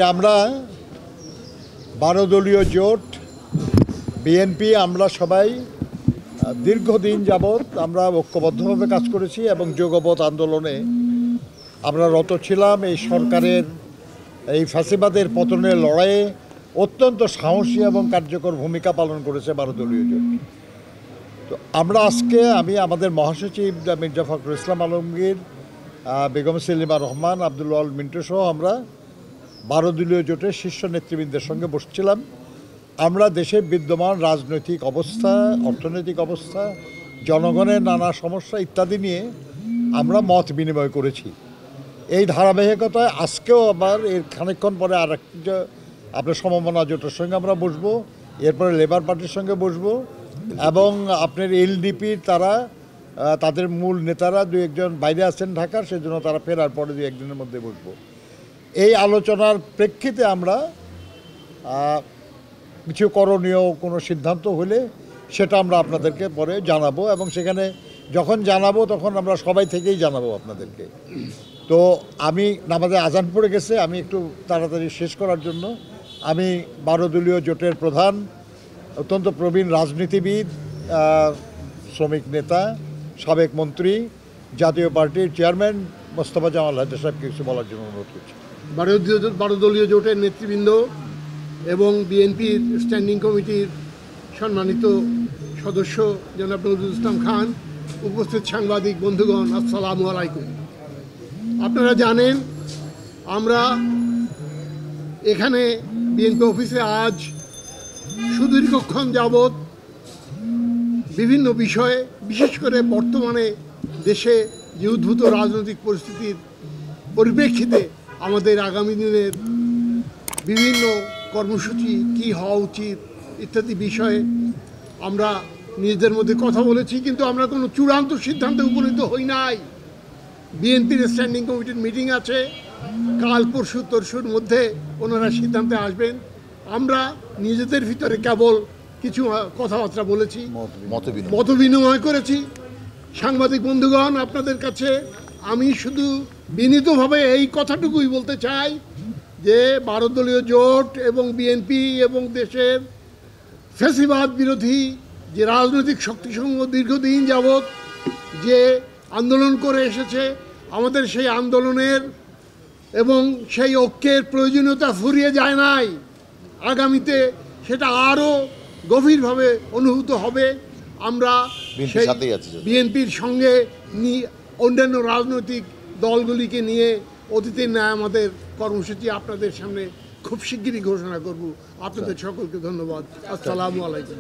আমরা 12 দলীয় জোট বিএনপি আমরা সবাই দীর্ঘদিন যাবৎ আমরা ঐক্যবদ্ধভাবে কাজ করেছি এবং যুগপৎ আন্দোলনে আমরা রত ছিলাম। এই সরকারের এই ফ্যাসিবাদের পতনের লড়াইয়ে অত্যন্ত সাহসী এবং কার্যকর ভূমিকা পালন করেছে 12 দলীয় জোট। তো আমরা আজকে আমাদের মহাসচিব মির্জা ফখরুল ইসলাম আলমগীর, বেগম সেলিমা রহমান, আব্দুল আল মিন্টু সহ আমরা 12 দলীয় জোটের শীর্ষ নেতৃবৃন্দের সঙ্গে বসছিলাম। আমরা দেশের বিদ্যমান রাজনৈতিক অবস্থা, অর্থনৈতিক অবস্থা, জনগণের নানা সমস্যা ইত্যাদি নিয়ে আমরা মত বিনিময় করেছি। এই ধারাবাহিকতায় আজকেও আবার এর খানিকক্ষণ পরে আরেকটা আপনার সমমনা জোটের সঙ্গে আমরা বসবো, এরপরে লেবার পার্টির সঙ্গে বসবো এবং আপনার এলডিপির তাদের মূল নেতারা দু একজন বাইরে আছেন ঢাকার, সেজন্য তারা ফেরার পরে দু একদিনের মধ্যে বসবো। এই আলোচনার প্রেক্ষিতে আমরা কিছু করণীয় কোনো সিদ্ধান্ত হলে সেটা আমরা আপনাদেরকে পরে জানাবো এবং সেখানে যখন জানাবো তখন আমরা সবাই থেকেই জানাবো আপনাদেরকে। তো নামাজে আজান পড়ে গেছে, আমি একটু তাড়াতাড়ি শেষ করার জন্য 12 দলীয় জোটের প্রধান, অত্যন্ত প্রবীণ রাজনীতিবিদ, শ্রমিক নেতা, সাবেক মন্ত্রী, জাতীয় পার্টির চেয়ারম্যান মোস্তফা জামাল হায়দার সাহেবকে কিছু বলার জন্য অনুরোধ করছি। 12 দলীয় জোটের নেতৃবৃন্দ এবং বিএনপির স্ট্যান্ডিং কমিটির সম্মানিত সদস্য জনাব নজরুল ইসলাম খান, উপস্থিত সাংবাদিক বন্ধুগণ, আসসালামু আলাইকুম। আপনারা জানেন আমরা এখানে বিএনপি অফিসে আজ সুদীর্ঘক্ষণ যাবৎ বিভিন্ন বিষয়ে, বিশেষ করে বর্তমানে দেশে যে উদ্ভূত রাজনৈতিক পরিস্থিতির পরিপ্রেক্ষিতে আমাদের আগামী দিনের বিভিন্ন কর্মসূচি কী হওয়া উচিত ইত্যাদি বিষয়ে আমরা নিজেদের মধ্যে কথা বলেছি, কিন্তু আমরা কোনো চূড়ান্ত সিদ্ধান্তে উপনীত হই নাই। বিএনপির স্ট্যান্ডিং কমিটির মিটিং আছে, কাল পরশুর মধ্যে ওনারা সিদ্ধান্তে আসবেন। আমরা নিজেদের ভিতরে কেবল কিছু কথাবার্তা বলেছি, মত বিনিময় করেছি। সাংবাদিক বন্ধুগণ, আপনাদের কাছে আমি শুধু বিনীতভাবে এই কথাটুকুই বলতে চাই যে 12 দলীয় জোট এবং বিএনপি এবং দেশের ফ্যাসিবাদ বিরোধী যে রাজনৈতিক শক্তিসমূহ দীর্ঘদিন যাবৎ যে আন্দোলন করে এসেছে, আমাদের সেই আন্দোলনের এবং সেই ঐক্যের প্রয়োজনীয়তা ফুরিয়ে যায় নাই। আগামীতে সেটা আরও গভীরভাবে অনুভূত হবে। আমরা সেই বিএনপির সঙ্গে অন্যান্য রাজনৈতিক দলগুলিকে নিয়ে অতীতের ন্যায় আমাদের কর্মসূচি আপনাদের সামনে খুব শিগগিরই ঘোষণা করব। আপনাদের সকলকে ধন্যবাদ। আসসালামু আলাইকুম।